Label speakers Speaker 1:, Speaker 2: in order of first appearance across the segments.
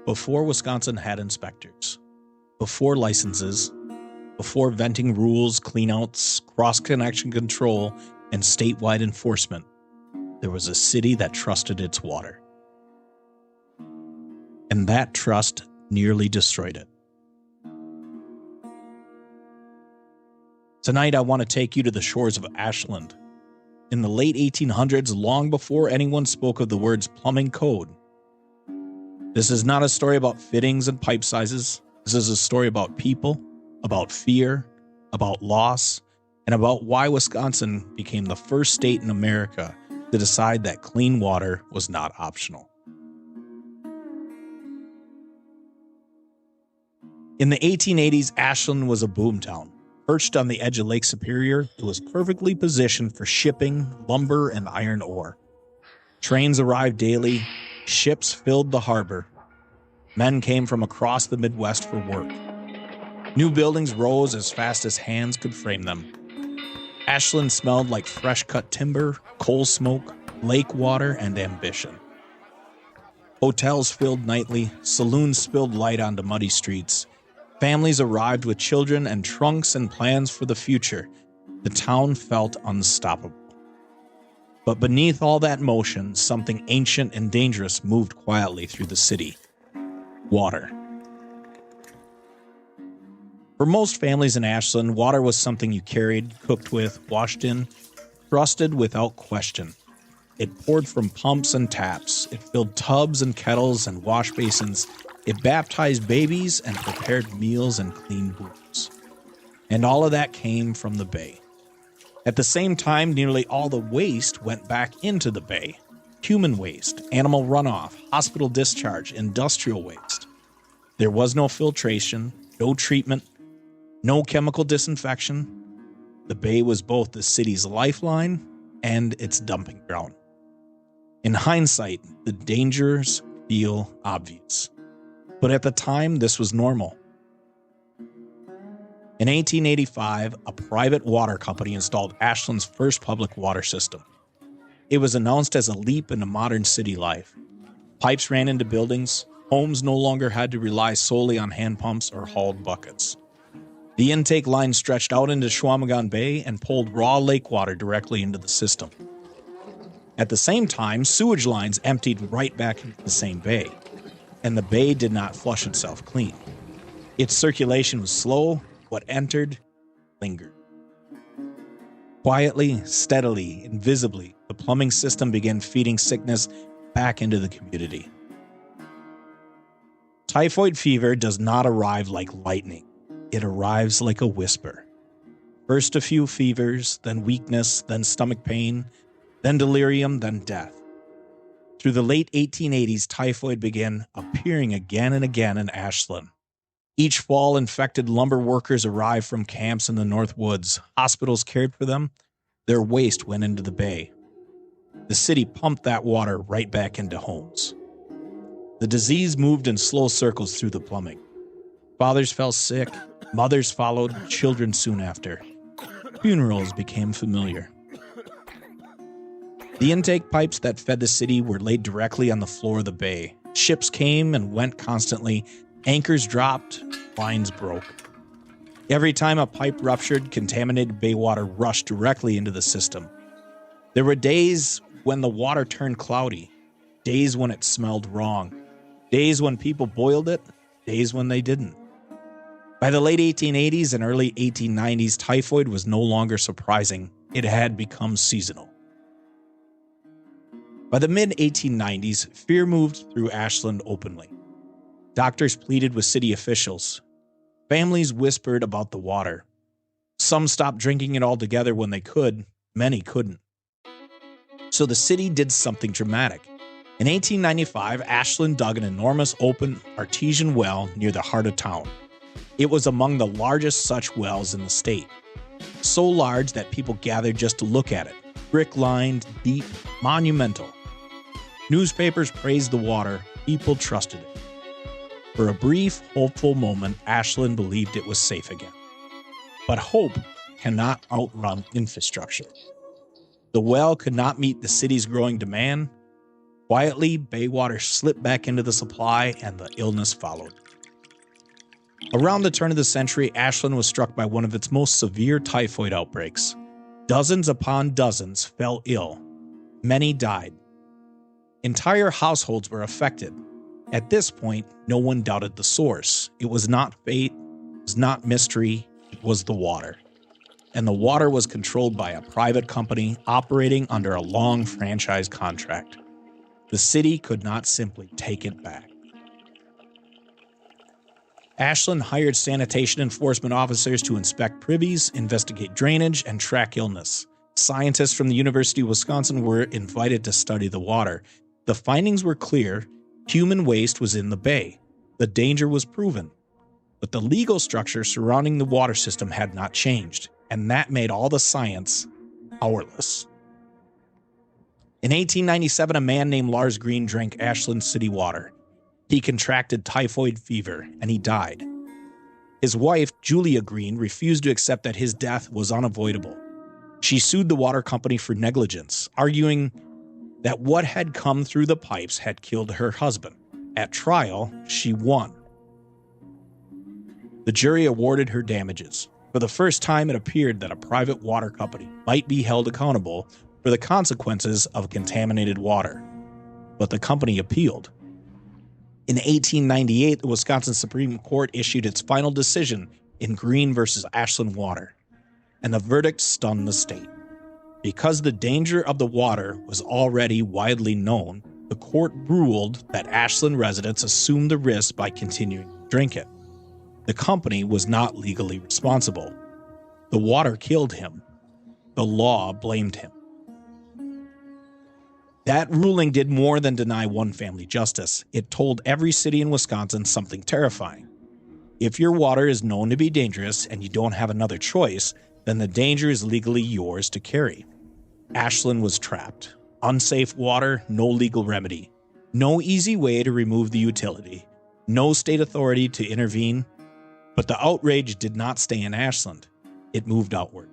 Speaker 1: Before Wisconsin had inspectors, before licenses, before venting rules, cleanouts, cross-connection control, and statewide enforcement, there was a city that trusted its water. And that trust nearly destroyed it. Tonight, I want to take you to the shores of Ashland. In the late 1800s, long before anyone spoke of the words plumbing code. This is not a story about fittings and pipe sizes. This is a story about people, about fear, about loss, and about why Wisconsin became the first state in America to decide that clean water was not optional. In the 1880s, Ashland was a boomtown. Perched on the edge of Lake Superior, it was perfectly positioned for shipping, lumber, and iron ore. Trains arrived daily, ships filled the harbor. Men came from across the Midwest for work. New buildings rose as fast as hands could frame them. Ashland smelled like fresh-cut timber, coal smoke, lake water, and ambition. Hotels filled nightly, saloons spilled light onto muddy streets. Families arrived with children and trunks and plans for the future. The town felt unstoppable. But beneath all that motion, something ancient and dangerous moved quietly through the city. Water. For most families in Ashland, water was something you carried, cooked with, washed in, trusted without question. It poured from pumps and taps. It filled tubs and kettles and wash basins. It baptized babies and prepared meals and cleaned wounds. And all of that came from the bay. At the same time, nearly all the waste went back into the bay. Human waste, animal runoff, hospital discharge, industrial waste. There was no filtration, no treatment, no chemical disinfection. The bay was both the city's lifeline and its dumping ground. In hindsight, the dangers feel obvious. But at the time, this was normal. In 1885, a private water company installed Ashland's first public water system. It was announced as a leap into modern city life. Pipes ran into buildings. Homes no longer had to rely solely on hand pumps or hauled buckets. The intake line stretched out into Chequamegon Bay and pulled raw lake water directly into the system. At the same time, sewage lines emptied right back into the same bay. And the bay did not flush itself clean. Its circulation was slow. What entered, lingered. Quietly, steadily, invisibly, the plumbing system began feeding sickness back into the community. Typhoid fever does not arrive like lightning. It arrives like a whisper. First a few fevers, then weakness, then stomach pain, then delirium, then death. Through the late 1880s, typhoid began appearing again and again in Ashland. Each fall, infected lumber workers arrived from camps in the North Woods. Hospitals cared for them. Their waste went into the bay. The city pumped that water right back into homes. The disease moved in slow circles through the plumbing. Fathers fell sick. Mothers followed, children soon after. Funerals became familiar. The intake pipes that fed the city were laid directly on the floor of the bay. Ships came and went constantly. Anchors dropped. Lines broke. Every time a pipe ruptured, contaminated bay water rushed directly into the system. There were days when the water turned cloudy. Days when it smelled wrong. Days when people boiled it. Days when they didn't. By the late 1880s and early 1890s, typhoid was no longer surprising. It had become seasonal. By the mid-1890s, fear moved through Ashland openly. Doctors pleaded with city officials. Families whispered about the water. Some stopped drinking it altogether when they could. Many couldn't. So the city did something dramatic. In 1895, Ashland dug an enormous open artesian well near the heart of town. It was among the largest such wells in the state. So large that people gathered just to look at it. Brick-lined, deep, monumental. Newspapers praised the water. People trusted it. For a brief, hopeful moment, Ashland believed it was safe again. But hope cannot outrun infrastructure. The well could not meet the city's growing demand. Quietly, bay water slipped back into the supply and the illness followed. Around the turn of the century, Ashland was struck by one of its most severe typhoid outbreaks. Dozens upon dozens fell ill. Many died. Entire households were affected. At this point, no one doubted the source. It was not fate, it was not mystery, it was the water. And the water was controlled by a private company operating under a long franchise contract. The city could not simply take it back. Ashland hired sanitation enforcement officers to inspect privies, investigate drainage, and track illness. Scientists from the University of Wisconsin were invited to study the water. The findings were clear. Human waste was in the bay. The danger was proven. But the legal structure surrounding the water system had not changed, and that made all the science powerless. In 1897, a man named Lars Green drank Ashland city water. He contracted typhoid fever, and he died. His wife, Julia Green, refused to accept that his death was unavoidable. She sued the water company for negligence, arguing that what had come through the pipes had killed her husband. At trial, she won. The jury awarded her damages. For the first time, it appeared that a private water company might be held accountable for the consequences of contaminated water. But the company appealed. In 1898, the Wisconsin Supreme Court issued its final decision in Green versus Ashland Water, and the verdict stunned the state. Because the danger of the water was already widely known, the court ruled that Ashland residents assumed the risk by continuing to drink it. The company was not legally responsible. The water killed him. The law blamed him. That ruling did more than deny one family justice. It told every city in Wisconsin something terrifying. If your water is known to be dangerous and you don't have another choice, then the danger is legally yours to carry. Ashland was trapped. Unsafe water, no legal remedy. No easy way to remove the utility. No state authority to intervene. But the outrage did not stay in Ashland. It moved outward.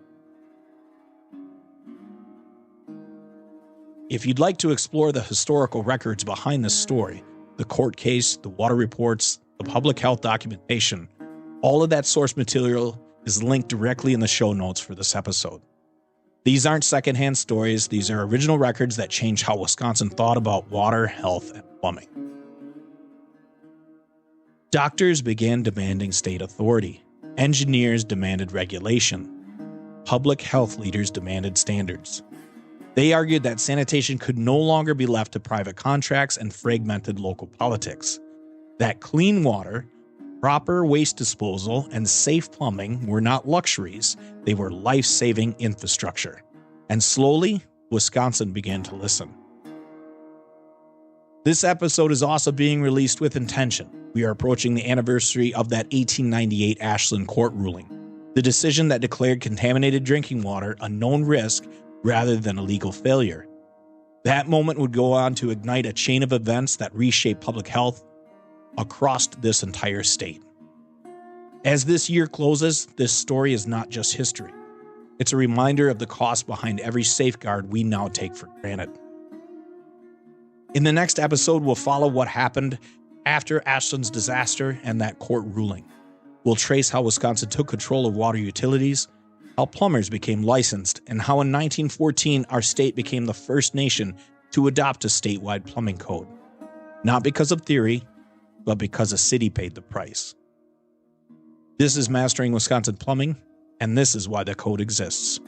Speaker 1: If you'd like to explore the historical records behind this story, the court case, the water reports, the public health documentation, all of that source material is linked directly in the show notes for this episode. These aren't secondhand stories, these are original records that change how Wisconsin thought about water, health, and plumbing. Doctors began demanding state authority. Engineers demanded regulation. Public health leaders demanded standards. They argued that sanitation could no longer be left to private contracts and fragmented local politics. That clean water, proper waste disposal, and safe plumbing were not luxuries, they were life-saving infrastructure. And slowly, Wisconsin began to listen. This episode is also being released with intention. We are approaching the anniversary of that 1898 Ashland court ruling, the decision that declared contaminated drinking water a known risk rather than a legal failure. That moment would go on to ignite a chain of events that reshaped public health across this entire state. As this year closes, this story is not just history. It's a reminder of the cost behind every safeguard we now take for granted. In the next episode, we'll follow what happened after Ashland's disaster and that court ruling. We'll trace how Wisconsin took control of water utilities, how plumbers became licensed, and how in 1914 our state became the first nation to adopt a statewide plumbing code. Not because of theory, but because a city paid the price. This is Mastering Wisconsin Plumbing, and this is why the code exists.